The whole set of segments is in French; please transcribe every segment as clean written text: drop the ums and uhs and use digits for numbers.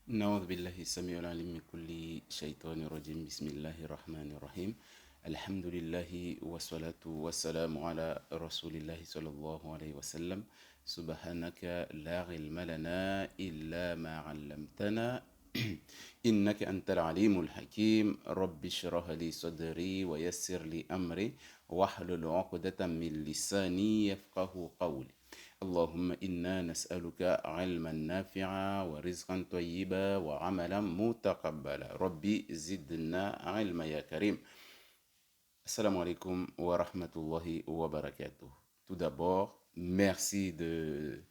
نعوذ بالله السميع العليم من كل شيطان رجيم بسم الله الرحمن الرحيم الحمد لله والصلاة والسلام على رسول الله صلى الله عليه وسلم سبحانك لا علم لنا إلا ما علمتنا إنك أنت العليم الحكيم رب اشرح لي صدري ويسر لي أمري واحلل عقدة من لساني يفقه قولي اللهم إنا نسألك علما نافعا ورزقا طيبا وعملا متقبلا ربي زدنا علما يا كريم. Assalamu alaikum wa rahmatullahi wa barakatuh. Tout d'abord, merci de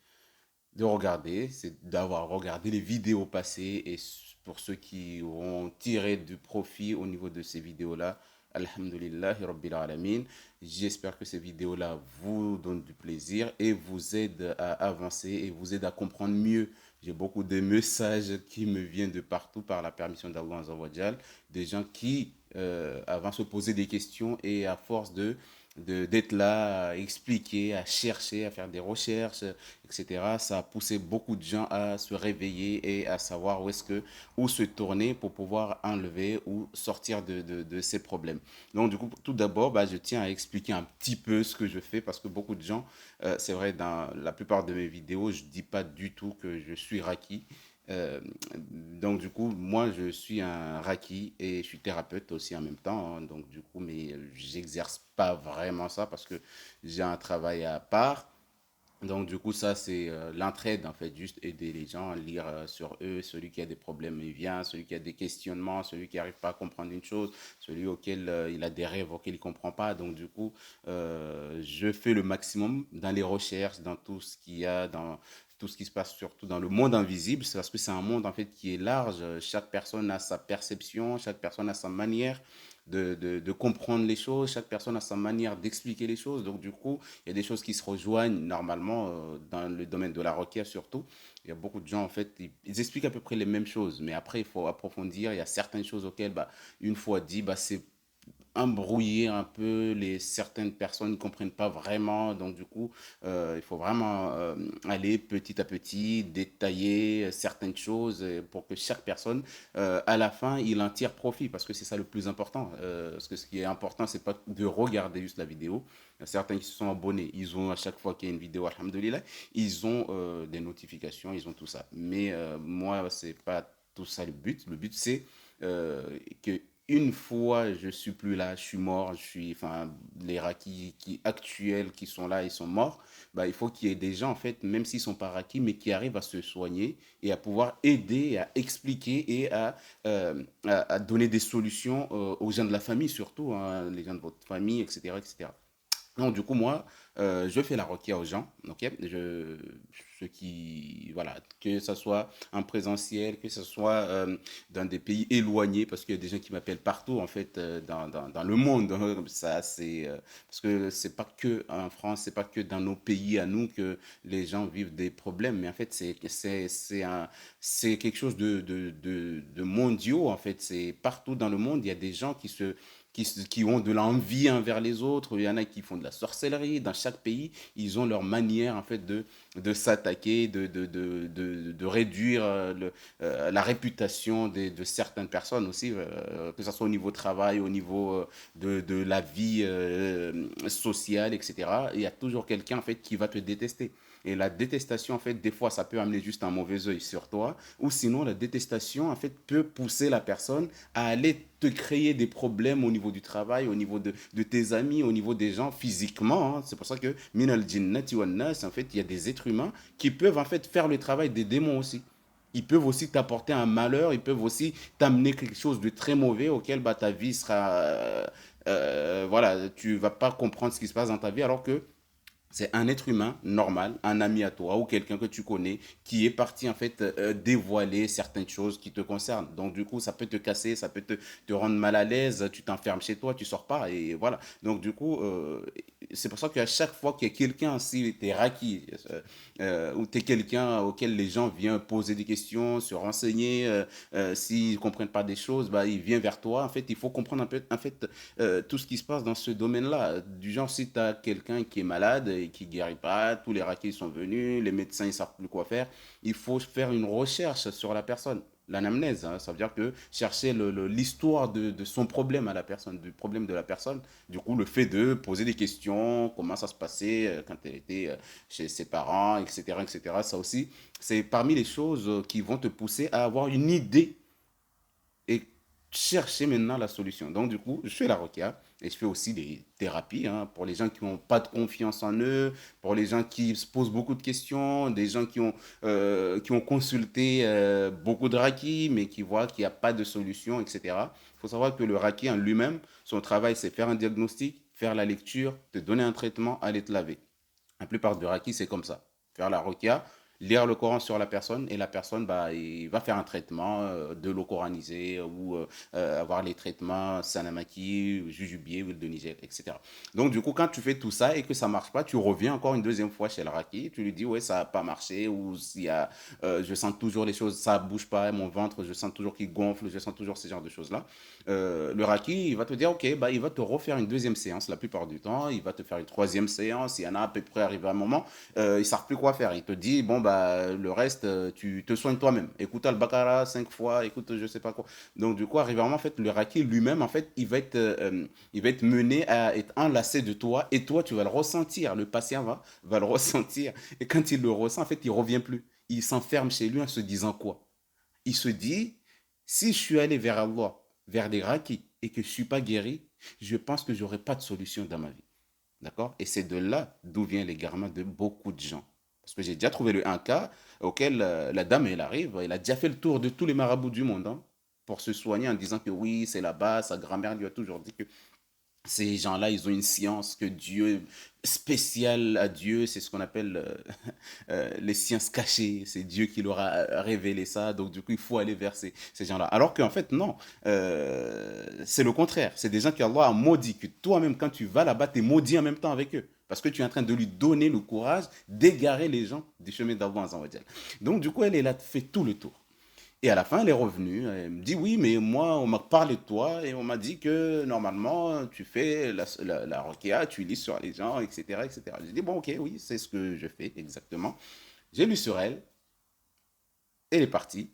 regarder, c'est d'avoir regardé les vidéos passées et pour ceux qui ont tiré du profit au niveau de ces vidéos-là, Alhamdulillahi Rabbil Alamin. J'espère que ces vidéos-là vous donnent du plaisir et vous aident à avancer et vous aident à comprendre mieux. J'ai beaucoup de messages qui me viennent de partout par la permission d'Allah Azzawajal, des gens qui avant se poser des questions et à force d'être là à expliquer, à chercher, à faire des recherches, etc. Ça a poussé beaucoup de gens à se réveiller et à savoir où se tourner pour pouvoir enlever ou sortir de ces problèmes. Donc du coup, tout d'abord, bah, je tiens à expliquer un petit peu ce que je fais parce que beaucoup de gens, c'est vrai, dans la plupart de mes vidéos, je ne dis pas du tout que je suis Raki. Euh, donc du coup, moi je suis un Raki et je suis thérapeute aussi en même temps, hein. Donc du coup, mais j'exerce pas vraiment ça parce que j'ai un travail à part. Donc du coup, ça c'est l'entraide en fait, juste aider les gens à lire sur eux, celui qui a des problèmes, il vient, celui qui a des questionnements, celui qui n'arrive pas à comprendre une chose, celui auquel il a des rêves auxquels il ne comprend pas. Donc du coup, je fais le maximum dans les recherches, dans tout ce qu'il y a, dans tout ce qui se passe surtout dans le monde invisible, c'est parce que c'est un monde en fait qui est large. Chaque personne a sa perception, chaque personne a sa manière de comprendre les choses, chaque personne a sa manière d'expliquer les choses. Donc du coup, il y a des choses qui se rejoignent normalement dans le domaine de la requête surtout. Il y a beaucoup de gens en fait, ils expliquent à peu près les mêmes choses, mais après il faut approfondir. Il y a certaines choses auxquelles, bah, une fois dit, bah, c'est embrouiller un peu certaines personnes ne comprennent pas vraiment, donc du coup il faut vraiment aller petit à petit détailler certaines choses pour que chaque personne à la fin il en tire profit parce que c'est ça le plus important. Parce que ce qui est important c'est pas de regarder juste la vidéo. Il y a certains qui se sont abonnés, ils ont à chaque fois qu'il y a une vidéo, alhamdoulilah, ils ont des notifications, ils ont tout ça, mais moi c'est pas tout ça le but c'est que une fois je suis plus là, je suis mort, je suis, enfin, les Rakis actuels qui sont là, ils sont morts, bah, il faut qu'il y ait des gens, en fait, même s'ils sont pas Rakis, mais qui arrivent à se soigner et à pouvoir aider, à expliquer et à donner des solutions aux gens de la famille, surtout, hein, les gens de votre famille, etc., etc. Donc, du coup, moi, je fais la requête aux gens, ok? Ce qui, voilà, que ce soit en présentiel, que ce soit dans des pays éloignés, parce qu'il y a des gens qui m'appellent partout, en fait, dans le monde, hein. Ça, c'est, parce que c'est pas que en France, c'est pas que dans nos pays à nous que les gens vivent des problèmes, mais en fait, c'est quelque chose de mondiaux, en fait. C'est partout dans le monde, il y a des gens qui ont de l'envie envers les autres. Il y en a qui font de la sorcellerie. Dans chaque pays, ils ont leur manière en fait de s'attaquer, de réduire la réputation de certaines personnes aussi, que ce soit au niveau travail, au niveau de la vie sociale, etc. Il y a toujours quelqu'un en fait qui va te détester. Et la détestation, en fait, des fois, ça peut amener juste un mauvais œil sur toi. Ou sinon, la détestation, en fait, peut pousser la personne à aller te créer des problèmes au niveau du travail, au niveau de tes amis, au niveau des gens physiquement, hein. C'est pour ça que minal jinnati wan nas, en fait, il y a des êtres humains qui peuvent en fait faire le travail des démons aussi. Ils peuvent aussi t'apporter un malheur, ils peuvent aussi t'amener quelque chose de très mauvais auquel bah, ta vie sera... voilà, tu vas pas comprendre ce qui se passe dans ta vie alors que c'est un être humain normal, un ami à toi ou quelqu'un que tu connais qui est parti en fait dévoiler certaines choses qui te concernent. Donc du coup, ça peut te casser, ça peut te rendre mal à l'aise, tu t'enfermes chez toi, tu sors pas et voilà. Donc du coup, c'est pour ça qu'à chaque fois qu'il y a quelqu'un, si tu es Raki ou tu es quelqu'un auquel les gens viennent poser des questions, se renseigner, s'ils ne comprennent pas des choses, bah, ils viennent vers toi. En fait, il faut comprendre un peu en fait, tout ce qui se passe dans ce domaine-là. Du genre, si tu as quelqu'un qui est malade et qui ne guérit pas, tous les Rakis sont venus, les médecins ne savent plus quoi faire, il faut faire une recherche sur la personne. l'anamnèse, hein. Ça veut dire que chercher l'histoire de son problème à la personne, du problème de la personne. Du coup, le fait de poser des questions, comment ça se passait quand elle était chez ses parents, etc., etc., ça aussi, c'est parmi les choses qui vont te pousser à avoir une idée et chercher maintenant la solution. Donc, du coup, je fais la requête et je fais aussi des thérapies hein, pour les gens qui n'ont pas de confiance en eux, pour les gens qui se posent beaucoup de questions, des gens qui ont consulté beaucoup de Reiki, mais qui voient qu'il n'y a pas de solution, etc. Il faut savoir que le Reiki en lui-même, son travail, c'est faire un diagnostic, faire la lecture, te donner un traitement, aller te laver. La plupart du Reiki, c'est comme ça. Faire la requia, lire le Coran sur la personne et la personne bah, il va faire un traitement de l'eau coranisée ou avoir les traitements Sanamaki, Jujubie, huile de Niger, etc. Donc du coup, quand tu fais tout ça et que ça marche pas, tu reviens encore une deuxième fois chez le Raki, tu lui dis ouais ça n'a pas marché ou s'il y a, je sens toujours les choses, ça bouge pas, mon ventre, je sens toujours qu'il gonfle, je sens toujours ce genre de choses-là. Le Raki, il va te dire ok, bah, il va te refaire une deuxième séance la plupart du temps, il va te faire une troisième séance, il y en a à peu près arrivé à un moment ils ne savent plus quoi faire. Il te dit, bon, bah, le reste, tu te soignes toi-même. Écoute Al-Baqarah 5 fois, écoute je sais pas quoi. Donc, du coup, arrivé à un moment, en fait, le Raki lui-même, en fait, il va être mené à être enlacé de toi et toi, tu vas le ressentir. Le patient va le ressentir. Et quand il le ressent, en fait, il ne revient plus. Il s'enferme chez lui en se disant quoi? Il se dit, si je suis allé vers Allah, vers des Raki et que je ne suis pas guéri, je pense que j'aurai pas de solution dans ma vie. D'accord? Et c'est de là d'où vient l'égarement de beaucoup de gens. Parce que j'ai déjà trouvé un cas auquel la dame, elle arrive, elle a déjà fait le tour de tous les marabouts du monde hein, pour se soigner en disant que oui, c'est là-bas, sa grand-mère lui a toujours dit que ces gens-là, ils ont une science que Dieu, spéciale à Dieu, c'est ce qu'on appelle les sciences cachées. C'est Dieu qui leur a révélé ça. Donc, du coup, il faut aller vers ces gens-là. Alors qu'en fait, non. C'est le contraire. C'est des gens que Allah a maudit. Que toi-même, quand tu vas là-bas, tu es maudit en même temps avec eux. Parce que tu es en train de lui donner le courage d'égarer les gens du chemin d'Allah. Donc, du coup, elle a fait tout le tour. Et à la fin, elle est revenue. Elle me dit, oui, mais moi, on m'a parlé de toi et on m'a dit que normalement, tu fais la requia, tu lis sur les gens, etc., etc. J'ai dit, bon, ok, oui, c'est ce que je fais exactement. J'ai lu sur elle, elle est partie.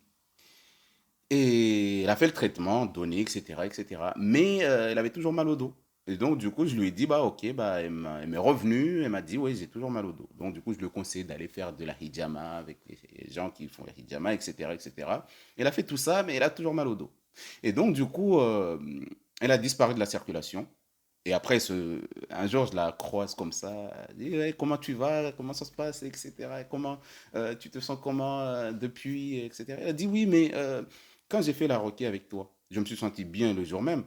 Et elle a fait le traitement, donné, etc., etc. Mais elle avait toujours mal au dos. Et donc, du coup, je lui ai dit, bah, ok, bah, elle m'est revenue, elle m'a dit, oui, j'ai toujours mal au dos. Donc, du coup, je lui conseille d'aller faire de la hijama avec les gens qui font la hijama, etc., etc. Elle a fait tout ça, mais elle a toujours mal au dos. Et donc, du coup, elle a disparu de la circulation. Et après, un jour, je la croise comme ça. Elle dit, ouais, comment tu vas? Comment ça se passe? Etc. Comment tu te sens comment depuis? Etc. Elle a dit, oui, mais quand j'ai fait la requête avec toi, je me suis senti bien le jour même.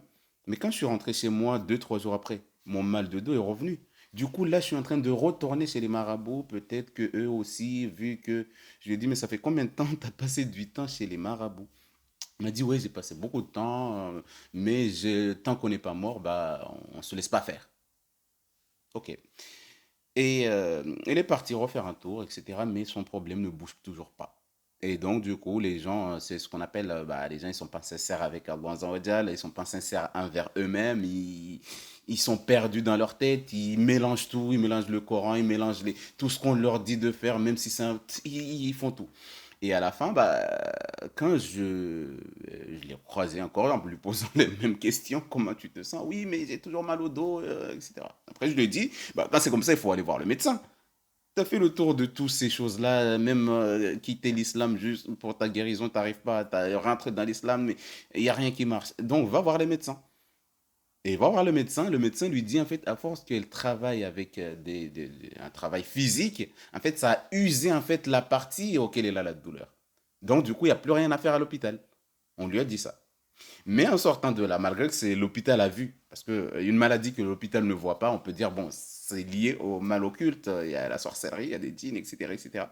Mais quand je suis rentré chez moi 2, 3 jours après, mon mal de dos est revenu. Du coup, là, je suis en train de retourner chez les marabouts. Peut-être que eux aussi, vu que je lui ai dit, mais ça fait combien de temps que tu as passé du temps chez les marabouts? Il m'a dit, oui, j'ai passé beaucoup de temps, mais tant qu'on n'est pas mort, bah, on ne se laisse pas faire. Ok. Et elle est partie refaire un tour, etc. Mais son problème ne bouge toujours pas. Et donc, du coup, les gens, c'est ce qu'on appelle, bah, les gens, ils sont pas sincères avec Allah Azza wa Jal, ils sont pas sincères envers eux-mêmes, ils sont perdus dans leur tête, ils mélangent tout, ils mélangent le Coran, ils mélangent tout ce qu'on leur dit de faire, même si ils font tout. Et à la fin, bah, quand je l'ai croisé encore en lui posant les mêmes questions, comment tu te sens? Oui, mais j'ai toujours mal au dos, etc. Après, je lui ai dit, bah, quand c'est comme ça, il faut aller voir le médecin. Tu as fait le tour de toutes ces choses-là, même quitter l'islam juste pour ta guérison, tu n'arrives pas à rentrer dans l'islam, mais il n'y a rien qui marche. Donc, va voir les médecins. Et il va voir le médecin lui dit en fait, à force qu'elle travaille avec un travail physique, en fait, ça a usé en fait la partie auquel elle a la douleur. Donc, du coup, il n'y a plus rien à faire à l'hôpital. On lui a dit ça. Mais en sortant de là, malgré que c'est l'hôpital a vu, parce qu'une maladie que l'hôpital ne voit pas, on peut dire, bon, c'est lié au mal occulte, il y a la sorcellerie, il y a des djinns, etc., etc.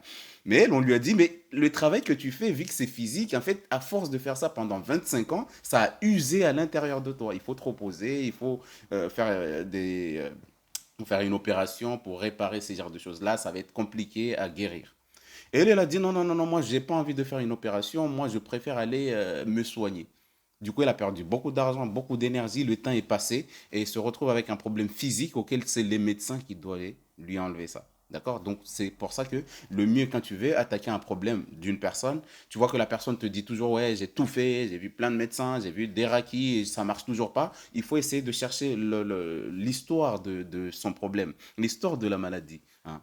Mais elle, on lui a dit, mais le travail que tu fais, vu que c'est physique, en fait, à force de faire ça pendant 25 ans, ça a usé à l'intérieur de toi. Il faut te reposer, il faut faire une opération pour réparer ces genres de choses-là, ça va être compliqué à guérir. Et elle a dit non, non, non, non, moi, j'ai pas envie de faire une opération, moi, je préfère aller me soigner. Du coup, elle a perdu beaucoup d'argent, beaucoup d'énergie, le temps est passé et elle se retrouve avec un problème physique auquel c'est les médecins qui doivent lui enlever ça. D'accord? Donc, c'est pour ça que le mieux, quand tu veux attaquer un problème d'une personne, tu vois que la personne te dit toujours, ouais, j'ai tout fait, j'ai vu plein de médecins, j'ai vu des rakis et ça marche toujours pas. Il faut essayer de chercher l'histoire de son problème, l'histoire de la maladie. Hein.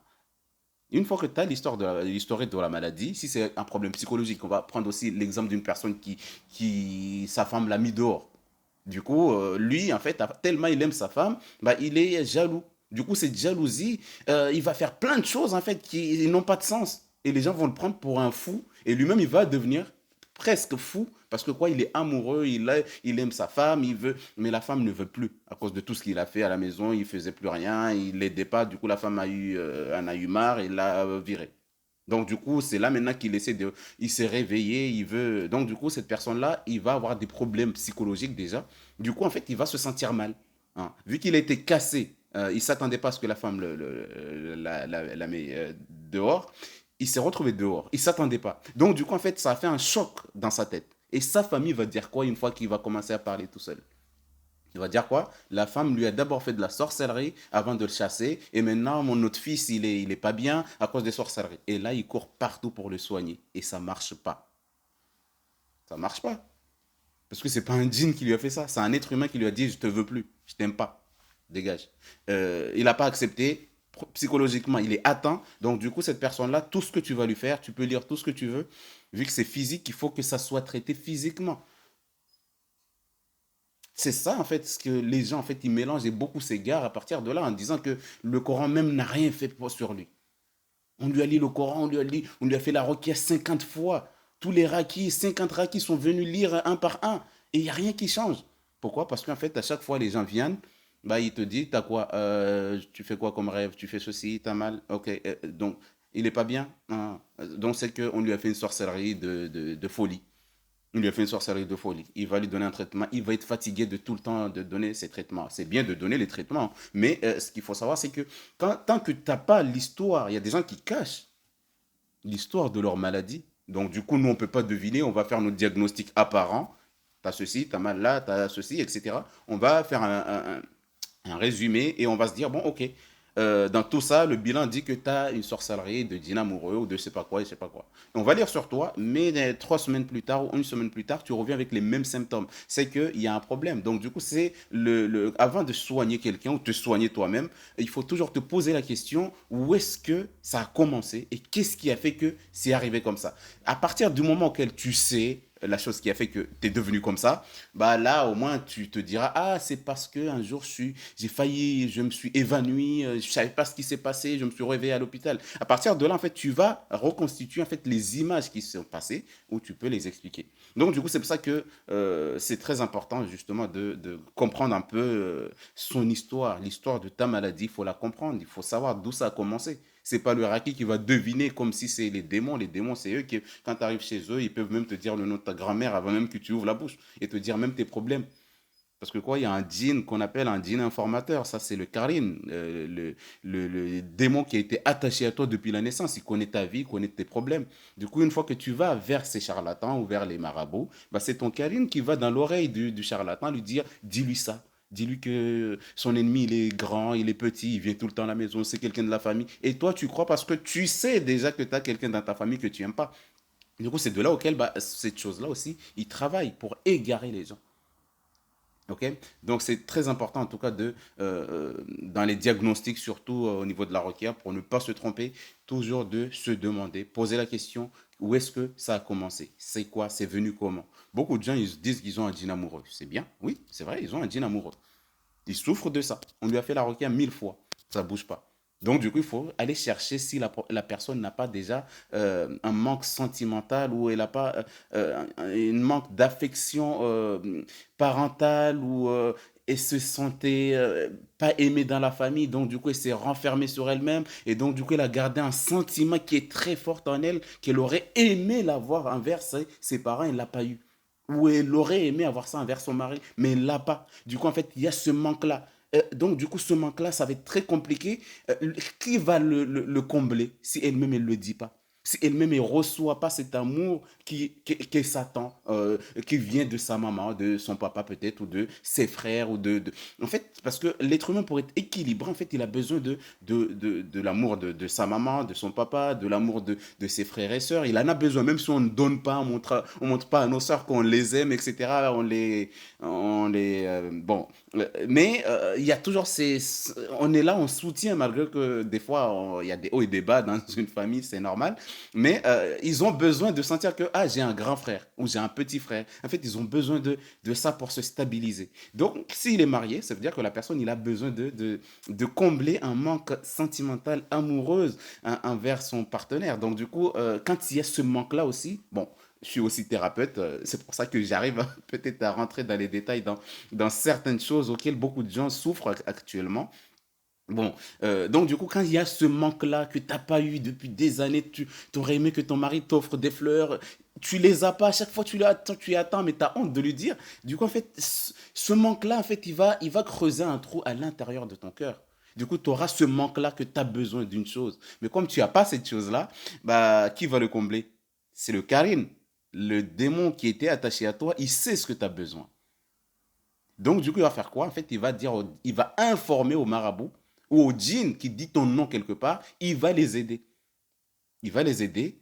Une fois que tu as l'historique de la maladie, si c'est un problème psychologique, on va prendre aussi l'exemple d'une personne sa femme l'a mis dehors. Du coup, lui, en fait, tellement il aime sa femme, bah, il est jaloux. Du coup, cette jalousie, il va faire plein de choses, en fait, qui n'ont pas de sens. Et les gens vont le prendre pour un fou. Et lui-même, il va devenir presque fou. Parce que quoi, il est amoureux, il aime sa femme, il veut. Mais la femme ne veut plus. À cause de tout ce qu'il a fait à la maison, il faisait plus rien, il l'aidait pas. Du coup, la femme en a eu marre et l'a viré. Donc, du coup, c'est là maintenant il s'est réveillé, il veut. Donc, du coup, cette personne-là, il va avoir des problèmes psychologiques déjà. Du coup, en fait, il va se sentir mal. Hein. Vu qu'il a été cassé, il ne s'attendait pas à ce que la femme la met dehors. Il s'est retrouvé dehors. Il ne s'attendait pas. Donc, du coup, en fait, ça a fait un choc dans sa tête. Et sa famille va dire quoi une fois qu'il va commencer à parler tout seul? Il va dire quoi? La femme lui a d'abord fait de la sorcellerie avant de le chasser. Et maintenant, notre fils, il est pas bien à cause des sorcelleries. Et là, il court partout pour le soigner. Et ça marche pas. Ça marche pas. Parce que c'est pas un djinn qui lui a fait ça. C'est un être humain qui lui a dit, je te veux plus. Je t'aime pas. Dégage. Il n'a pas accepté. Psychologiquement, il est atteint. Donc, du coup, cette personne-là, tout ce que tu vas lui faire, tu peux lire tout ce que tu veux. Vu que c'est physique, il faut que ça soit traité physiquement. C'est ça, en fait, ce que les gens, en fait, ils mélangent et beaucoup s'égarent à partir de là en disant que le Coran même n'a rien fait sur lui. On lui a lu le Coran, on lui a fait la requête 50 fois. Tous les rakis, 50 rakis sont venus lire un par un. Et il n'y a rien qui change. Pourquoi? Parce qu'en fait, à chaque fois, les gens viennent, bah, ils te disent, t'as quoi? Tu fais quoi comme rêve? Tu fais ceci, t'as mal? Ok, donc, il n'est pas bien? Ah. Donc, c'est qu'on lui a fait une sorcellerie de folie. Il lui a fait une sorcellerie de folie. Il va lui donner un traitement. Il va être fatigué de tout le temps de donner ces traitements. C'est bien de donner les traitements. Mais ce qu'il faut savoir, c'est que tant que tu n'as pas l'histoire, il y a des gens qui cachent l'histoire de leur maladie. Donc, du coup, nous, on ne peut pas deviner. On va faire notre diagnostic apparent. Tu as ceci, tu as mal là, tu as ceci, etc. On va faire un résumé et on va se dire, bon, ok, dans tout ça, le bilan dit que tu as une sorcellerie de djinn amoureux ou de je sais pas quoi, je sais pas quoi. On va lire sur toi, mais 3 semaines plus tard ou une semaine plus tard, tu reviens avec les mêmes symptômes. C'est qu'il y a un problème. Donc, du coup, c'est avant de soigner quelqu'un ou te soigner toi-même, il faut toujours te poser la question où est-ce que ça a commencé et qu'est-ce qui a fait que c'est arrivé comme ça. À partir du moment auquel tu sais la chose qui a fait que tu es devenu comme ça, bah là au moins tu te diras ah c'est parce que un jour j'ai failli, je me suis évanoui, je savais pas ce qui s'est passé, je me suis réveillé à l'hôpital. À partir de là en fait tu vas reconstituer en fait les images qui se sont passées où tu peux les expliquer. Donc du coup c'est pour ça que c'est très important justement de comprendre un peu son histoire, l'histoire de ta maladie, il faut la comprendre, il faut savoir d'où ça a commencé. C'est pas le raki qui va deviner comme si c'est les démons. Les démons, c'est eux qui, quand tu arrives chez eux, ils peuvent même te dire le nom de ta grand-mère avant même que tu ouvres la bouche et te dire même tes problèmes. Parce que quoi, il y a un djinn qu'on appelle un djinn informateur. Ça, c'est le Karin, le démon qui a été attaché à toi depuis la naissance. Il connaît ta vie, il connaît tes problèmes. Du coup, une fois que tu vas vers ces charlatans ou vers les marabouts, bah, c'est ton Karin qui va dans l'oreille du charlatan lui dire, dis-lui ça. Dis-lui que son ennemi, il est grand, il est petit, il vient tout le temps à la maison, c'est quelqu'un de la famille. Et toi, tu crois parce que tu sais déjà que tu as quelqu'un dans ta famille que tu n'aimes pas. Du coup, c'est de là auquel bah, cette chose-là aussi, il travaille pour égarer les gens. Ok. Donc c'est très important en tout cas dans les diagnostics, surtout au niveau de la requête, pour ne pas se tromper, toujours de se demander, poser la question, où est-ce que ça a commencé? C'est quoi? C'est venu comment? Beaucoup de gens ils se disent qu'ils ont un djinn amoureux. C'est bien, oui, c'est vrai, ils ont un djinn amoureux. Ils souffrent de ça. On lui a fait la requête 1000 fois, ça ne bouge pas. Donc du coup, il faut aller chercher si la personne n'a pas déjà un manque sentimental ou elle n'a pas un manque d'affection parentale ou elle se sentait pas aimée dans la famille. Donc du coup, elle s'est renfermée sur elle-même et donc du coup, elle a gardé un sentiment qui est très fort en elle, qu'elle aurait aimé l'avoir envers ses parents, elle ne l'a pas eu. Ou elle aurait aimé avoir ça envers son mari, mais elle l'a pas. Du coup, en fait, il y a ce manque-là. Donc, du coup, ce manque-là, ça va être très compliqué. Qui va le combler si elle-même, elle ne le dit pas? si elle-même ne reçoit pas cet amour qui s'attend, qui vient de sa maman, de son papa peut-être, ou de ses frères, En fait, parce que l'être humain, pour être équilibré, en fait, il a besoin de l'amour de sa maman, de son papa, de l'amour de ses frères et sœurs. Il en a besoin, même si on ne donne pas, on montre pas à nos sœurs qu'on les aime, etc. Bon, mais il y a toujours on est là, on soutient, malgré que des fois, il y a des hauts et des bas dans une famille, c'est normal. Mais ils ont besoin de sentir que ah, j'ai un grand frère ou j'ai un petit frère. En fait, ils ont besoin de ça pour se stabiliser. Donc, s'il est marié, ça veut dire que la personne, il a besoin de combler un manque sentimental, amoureux envers son partenaire. Donc, du coup, quand il y a ce manque-là aussi, bon, je suis aussi thérapeute, c'est pour ça que j'arrive peut-être à rentrer dans les détails dans certaines choses auxquelles beaucoup de gens souffrent actuellement. Bon, donc du coup, quand il y a ce manque-là que tu n'as pas eu depuis des années, tu aurais aimé que ton mari t'offre des fleurs, tu les as pas, à chaque fois tu y attends, mais tu as honte de lui dire. Du coup, en fait, ce manque-là, en fait, il va creuser un trou à l'intérieur de ton cœur. Du coup, tu auras ce manque-là que tu as besoin d'une chose. Mais comme tu n'as pas cette chose-là, bah, qui va le combler? C'est le Karine. Le démon qui était attaché à toi, il sait ce que tu as besoin. Donc, du coup, il va faire quoi? En fait, il va informer au marabout ou au djinn qui dit ton nom quelque part, il va les aider. Il va les aider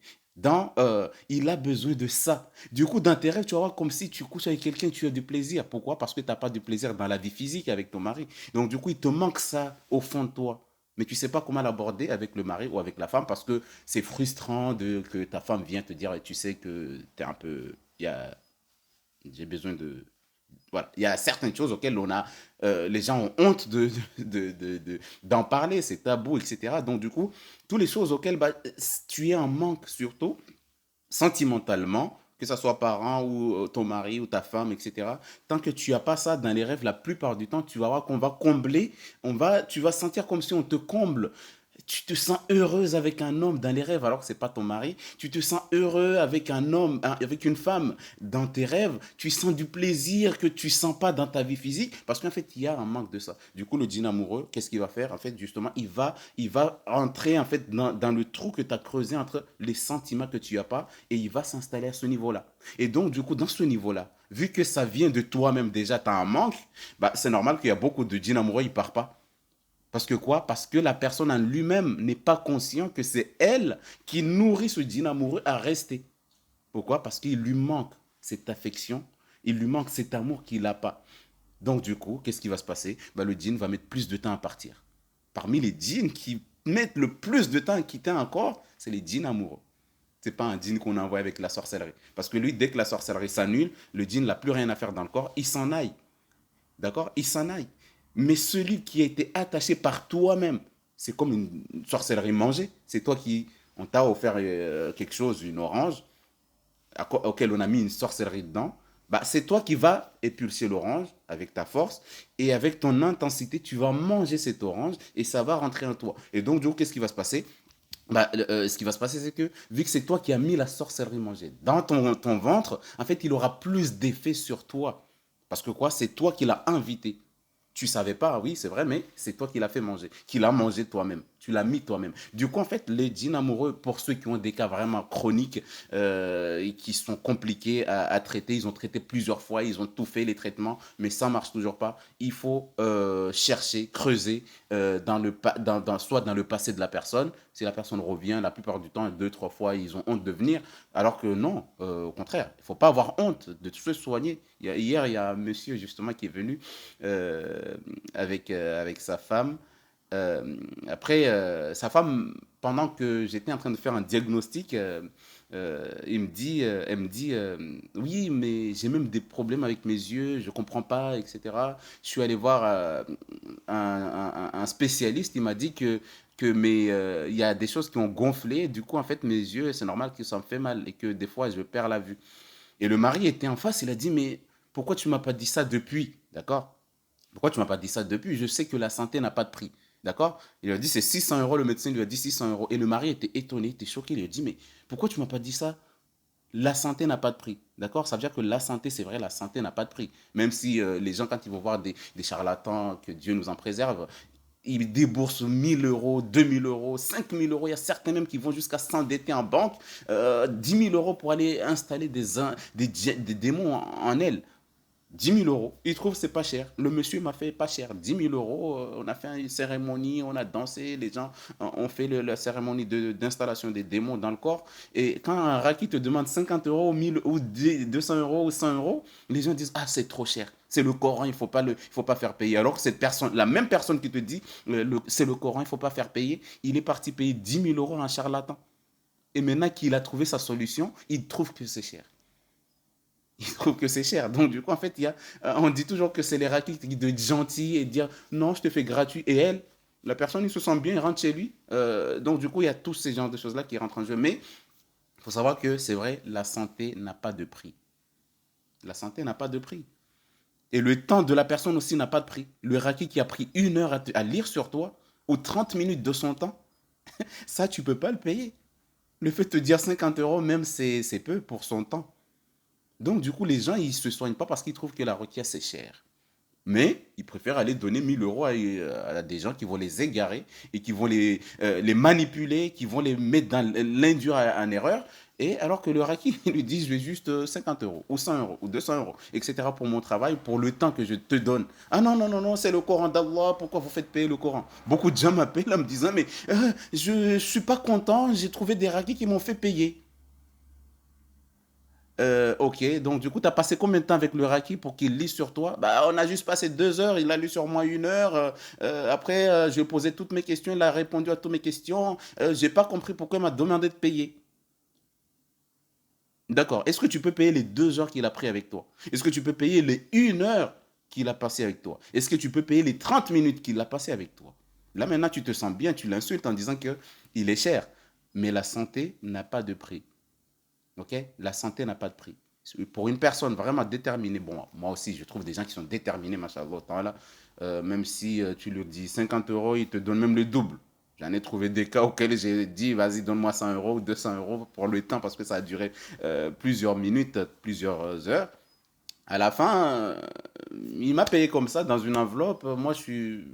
il a besoin de ça. Du coup, dans tes rêves, tu vas voir comme si tu couches avec quelqu'un, tu as du plaisir. Pourquoi? Parce que tu n'as pas de plaisir dans la vie physique avec ton mari. Donc, du coup, il te manque ça au fond de toi. Mais tu ne sais pas comment l'aborder avec le mari ou avec la femme parce que c'est frustrant que ta femme vienne te dire, tu sais que tu es un peu, j'ai besoin de, voilà. Il y a certaines choses auxquelles les gens ont honte d'en parler, c'est tabou, etc. Donc, du coup, toutes les choses auxquelles bah, tu es en manque, surtout sentimentalement, que ce soit parent ou ton mari ou ta femme, etc. Tant que tu n'as pas ça dans les rêves, la plupart du temps, tu vas voir qu'on va combler, tu vas sentir comme si on te comble. Tu te sens heureuse avec un homme dans les rêves alors que c'est pas ton mari. Tu te sens heureux avec un homme, avec une femme dans tes rêves. Tu sens du plaisir que tu sens pas dans ta vie physique parce qu'en fait il y a un manque de ça. Du coup le djinn amoureux, qu'est-ce qu'il va faire? En fait justement il va entrer en fait dans le trou que tu as creusé entre les sentiments que tu as pas et il va s'installer à ce niveau-là. Et donc du coup dans ce niveau-là, vu que ça vient de toi-même déjà, tu as un manque, bah, c'est normal qu'il y a beaucoup de djinns amoureux, ils partent pas. Parce que quoi? Parce que la personne en lui-même n'est pas conscient que c'est elle qui nourrit ce djinn amoureux à rester. Pourquoi? Parce qu'il lui manque cette affection, il lui manque cet amour qu'il n'a pas. Donc du coup, qu'est-ce qui va se passer? Bah, le djinn va mettre plus de temps à partir. Parmi les djinns qui mettent le plus de temps à quitter un corps, c'est les djinns amoureux. C'est pas un djinn qu'on envoie avec la sorcellerie. Parce que lui, dès que la sorcellerie s'annule, le djinn n'a plus rien à faire dans le corps, il s'en aille. D'accord? Il s'en aille. Mais celui qui a été attaché par toi-même, c'est comme une sorcellerie mangée. C'est toi qui, on t'a offert quelque chose, une orange, auquel on a mis une sorcellerie dedans. Bah, c'est toi qui vas épulser l'orange avec ta force et avec ton intensité, tu vas manger cette orange et ça va rentrer en toi. Et donc, du coup, qu'est-ce qui va se passer? Bah, ce qui va se passer, c'est que vu que c'est toi qui as mis la sorcellerie mangée dans ton ventre, en fait, il aura plus d'effet sur toi. Parce que quoi? C'est toi qui l'as invité. Tu savais pas, oui, c'est vrai, mais c'est toi qui l'as fait manger, qui l'as mangé toi-même. Tu l'as mis toi-même. Du coup, en fait, les djinns amoureux, pour ceux qui ont des cas vraiment chroniques et qui sont compliqués à traiter, ils ont traité plusieurs fois, ils ont tout fait les traitements, mais ça marche toujours pas. Il faut chercher, creuser soit dans le passé de la personne. Si la personne revient, la plupart du temps, deux, trois fois, ils ont honte de venir. Alors que non, au contraire, il faut pas avoir honte de se soigner. Hier, il y a un monsieur justement qui est venu avec sa femme. Après, sa femme, pendant que j'étais en train de faire un diagnostic, elle me dit oui, mais j'ai même des problèmes avec mes yeux, je comprends pas, etc. Je suis allé voir un spécialiste, il m'a dit il y a des choses qui ont gonflé, du coup, en fait, mes yeux, c'est normal que ça me fait mal et que des fois, je perds la vue. Et le mari était en face, il a dit, mais pourquoi tu m'as pas dit ça depuis? D'accord? Pourquoi tu m'as pas dit ça depuis? Je sais que la santé n'a pas de prix. D'accord? Il lui a dit, c'est 600 euros, le médecin lui a dit 600 euros. Et le mari était étonné, était choqué, il lui a dit, mais pourquoi tu m'as pas dit ça? La santé n'a pas de prix. D'accord? Ça veut dire que la santé, c'est vrai, la santé n'a pas de prix. Même si les gens, quand ils vont voir des charlatans, que Dieu nous en préserve, ils déboursent 1000 euros, 2000 euros, 5000 euros. Il y a certains même qui vont jusqu'à s'endetter en banque, 10 000 euros pour aller installer des démons en elles. 10 000 euros. Il trouve que c'est pas cher. Le monsieur m'a fait pas cher. 10 000 euros. On a fait une cérémonie, on a dansé, les gens ont fait la cérémonie d'installation des démons dans le corps. Et quand un Raki te demande 50 euros, 1000 ou 200 euros ou 100 euros, les gens disent ah, c'est trop cher. C'est le Coran, il faut pas faire payer. Alors que cette personne, la même personne qui te dit c'est le Coran, il faut pas faire payer, il est parti payer 10 000 euros à un charlatan. Et maintenant qu'il a trouvé sa solution, il trouve que c'est cher. Il trouve que c'est cher. Donc, du coup, en fait, on dit toujours que c'est les raquis qui doivent être gentils et dire non, je te fais gratuit. Et elle, la personne, il se sent bien, il rentre chez lui. Donc, du coup, il y a tous ces genres de choses-là qui rentrent en jeu. Mais il faut savoir que c'est vrai, la santé n'a pas de prix. La santé n'a pas de prix. Et le temps de la personne aussi n'a pas de prix. Le raki qui a pris 1 heure à lire sur toi, ou 30 minutes de son temps, ça, tu ne peux pas le payer. Le fait de te dire 50 euros, même, c'est peu pour son temps. Donc, du coup, les gens, ils ne se soignent pas parce qu'ils trouvent que la requête, c'est cher. Mais ils préfèrent aller donner 1000 euros à des gens qui vont les égarer et qui vont les manipuler, qui vont les mettre dans l'induire en erreur. Et alors que le Raki, il lui dit, je vais juste 50 euros, ou 100 euros, ou 200 euros, etc. pour mon travail, pour le temps que je te donne. Ah non, non, non, non, c'est le Coran d'Allah, pourquoi vous faites payer le Coran? Beaucoup de gens m'appellent en me disant, mais je ne suis pas content, j'ai trouvé des Rakis qui m'ont fait payer. Ok, donc du coup, tu as passé combien de temps avec le Raki pour qu'il lise sur toi? Bah, on a juste passé 2 heures, il a lu sur moi 1 heure. Après, je lui ai posé toutes mes questions, il a répondu à toutes mes questions. J'ai pas compris pourquoi il m'a demandé de payer. D'accord, est-ce que tu peux payer les 2 heures qu'il a pris avec toi? Est-ce que tu peux payer les 1 heure qu'il a passé avec toi? Est-ce que tu peux payer les 30 minutes qu'il a passé avec toi? Là, maintenant, tu te sens bien, tu l'insultes en disant que il est cher. Mais la santé n'a pas de prix. Ok? La santé n'a pas de prix. Pour une personne vraiment déterminée, bon, moi aussi, je trouve des gens qui sont déterminés, machallah, autant là, même si tu leur dis 50 euros, ils te donnent même le double. J'en ai trouvé des cas auxquels j'ai dit, vas-y, donne-moi 100 euros ou 200 euros pour le temps, parce que ça a duré plusieurs minutes, plusieurs heures. À la fin, il m'a payé comme ça dans une enveloppe. Moi, je suis.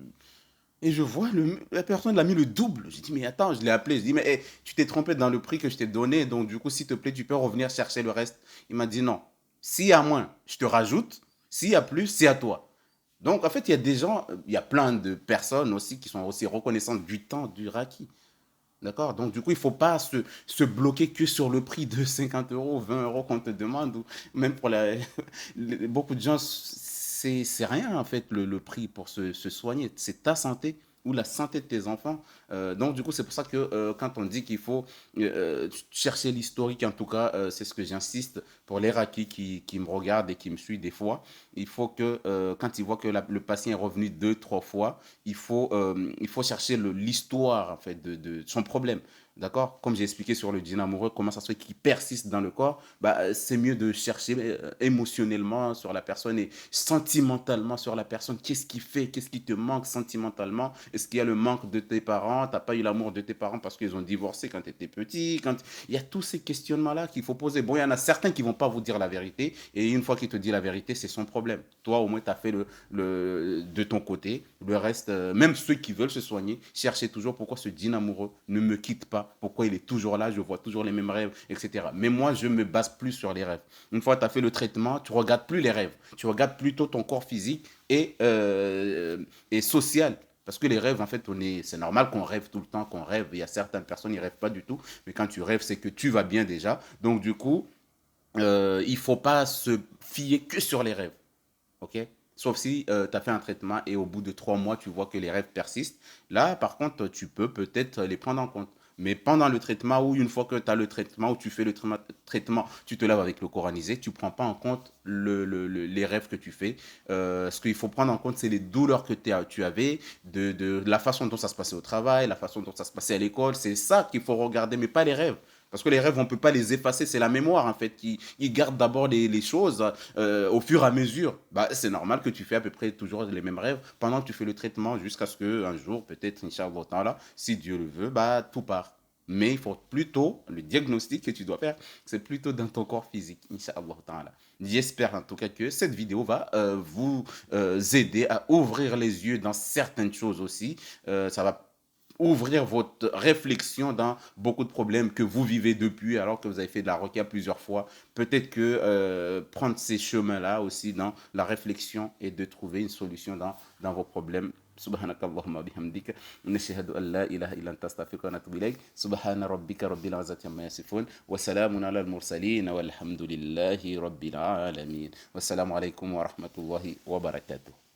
Et je vois, la personne l'a mis le double. J'ai dit, mais attends, je l'ai appelé. Je dis, mais hey, tu t'es trompé dans le prix que je t'ai donné. Donc, du coup, s'il te plaît, tu peux revenir chercher le reste. Il m'a dit, non. S'il y a moins, je te rajoute. S'il y a plus, c'est à toi. Donc, en fait, il y a des gens, il y a plein de personnes aussi qui sont aussi reconnaissantes du temps du Raki. D'accord? Donc, du coup, il ne faut pas se bloquer que sur le prix de 50 euros, 20 euros qu'on te demande. Ou même pour beaucoup de gens, c'est rien, en fait, le prix pour se soigner. C'est ta santé ou la santé de tes enfants. Donc, du coup, c'est pour ça que quand on dit qu'il faut chercher l'historique, en tout cas, c'est ce que j'insiste pour les raquis qui me regardent et qui me suivent des fois. Il faut que, quand ils voient que le patient est revenu 2, 3 fois, il faut chercher l'histoire en fait de son problème. D'accord? Comme j'ai expliqué sur le djinn amoureux, comment ça se fait qu'il persiste dans le corps, bah, c'est mieux de chercher émotionnellement sur la personne et sentimentalement sur la personne. Qu'est-ce qui fait? Qu'est-ce qui te manque sentimentalement? Est-ce qu'il y a le manque de tes parents? Tu n'as pas eu l'amour de tes parents parce qu'ils ont divorcé quand tu étais petit? Il y a tous ces questionnements-là qu'il faut poser. Bon, il y en a certains qui ne vont pas vous dire la vérité et une fois qu'il te dit la vérité, c'est son problème. Toi, au moins, tu as fait de ton côté. Le reste, même ceux qui veulent se soigner, cherchez toujours pourquoi ce djinn amoureux ne me quitte pas, pourquoi il est toujours là, je vois toujours les mêmes rêves, etc. Mais moi, je me base plus sur les rêves. Une fois que tu as fait le traitement, tu ne regardes plus les rêves. Tu regardes plutôt ton corps physique et social. Parce que les rêves, en fait, c'est normal qu'on rêve tout le temps, qu'on rêve. Il y a certaines personnes, ils ne rêvent pas du tout. Mais quand tu rêves, c'est que tu vas bien déjà. Donc, du coup, il ne faut pas se fier que sur les rêves. OK? Sauf si tu as fait un traitement et au bout de 3 mois, tu vois que les rêves persistent. Là, par contre, tu peux peut-être les prendre en compte. Mais pendant le traitement ou une fois que tu as le traitement ou tu fais le traitement, tu te laves avec le coranisé, tu ne prends pas en compte les rêves que tu fais. Ce qu'il faut prendre en compte, c'est les douleurs que tu avais, de la façon dont ça se passait au travail, la façon dont ça se passait à l'école. C'est ça qu'il faut regarder, mais pas les rêves. Parce que les rêves, on ne peut pas les effacer, c'est la mémoire en fait qui garde d'abord les choses au fur et à mesure. Bah, c'est normal que tu fais à peu près toujours les mêmes rêves pendant que tu fais le traitement jusqu'à ce qu'un jour, peut-être, Inch'Allah, si Dieu le veut, bah, tout part. Mais il faut plutôt, le diagnostic que tu dois faire, c'est plutôt dans ton corps physique, Inch'Allah ta'ala. J'espère en tout cas que cette vidéo va vous aider à ouvrir les yeux dans certaines choses aussi. Ça va ouvrir votre réflexion dans beaucoup de problèmes que vous vivez depuis, alors que vous avez fait de la requête plusieurs fois. Peut-être que prendre ces chemins-là aussi dans la réflexion et de trouver une solution dans vos problèmes. سبحانك اللهم وبحمدك نشهد أن لا إله إلا أنت أستغفرك ونتوب إليك سبحان ربك رب العزة عما يصفون وسلام على المرسلين والحمد لله رب العالمين والسلام عليكم ورحمة الله وبركاته.